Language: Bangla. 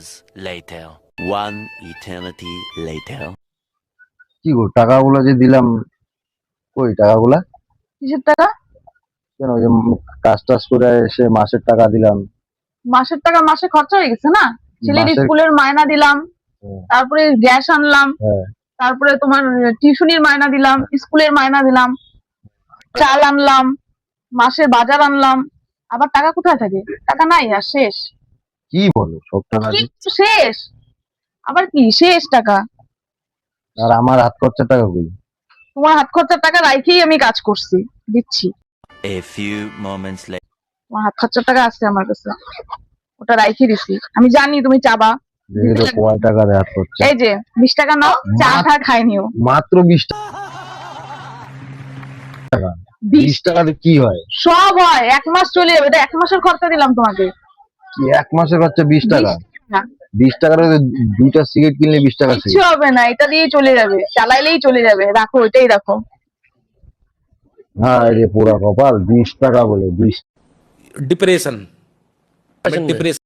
hours later. One eternity later. কি গো, টাকাগুলো যে দিলাম, কই টাকাগুলা? কিসের টাকা? কেন ওই যে কাজ টাজ করে এসে মাসের টাকা দিলাম। মাসের টাকা মাসে খরচা হয়ে গেছে না? ছেলের মাসের স্কুলের মায়না দিলাম, হ্যাঁ, তারপরে গ্যাস আনলাম, হ্যাঁ, তারপরে তোমার টিউশনির মায়না দিলাম, স্কুলের মায়না দিলাম, চাল আনলাম, মাসের বাজার আনলাম। আবার টাকা কোথায় থাকে? টাকা নাই আর শেষ। কি বলো, সব টাকা কি শেষ? আবার কি শেষ টাকা? আর আমার হাত খরচার টাকা কই? তোমার হাত খরচার টাকা রাইখেই আমি কাজ করছি, দিচ্ছি। A few moments later. তোমার হাত খরচার টাকা আছে আমার কাছে, ওটা রাইখে দিছি। আমি জানি তুমি চাবা। দেখি তো কয় টাকা হাত খরচা। এই যে 20 টাকা নাও, চা খা খাই নিও। মাত্র 20 টাকা। 20 টাকাতে কি হয়? সব হয়, 1 মাস চলে যাবে। এটা 1 মাসের খরচা দিলাম তোমাকে। কি এক মাসের খরচা 20 টাকা? 20 টাকা। 20 টাকার দুইটা সিগারেট কিনলে 20 টাকা কিচ্ছু হবে না, এটা দিয়েই চলে যাবে, চালাইলেই চলে যাবে। রাখো, এটাই রাখো। হ্যাঁ রে, পুরা কপাল। 20 টাকা বলে 20। Depression depression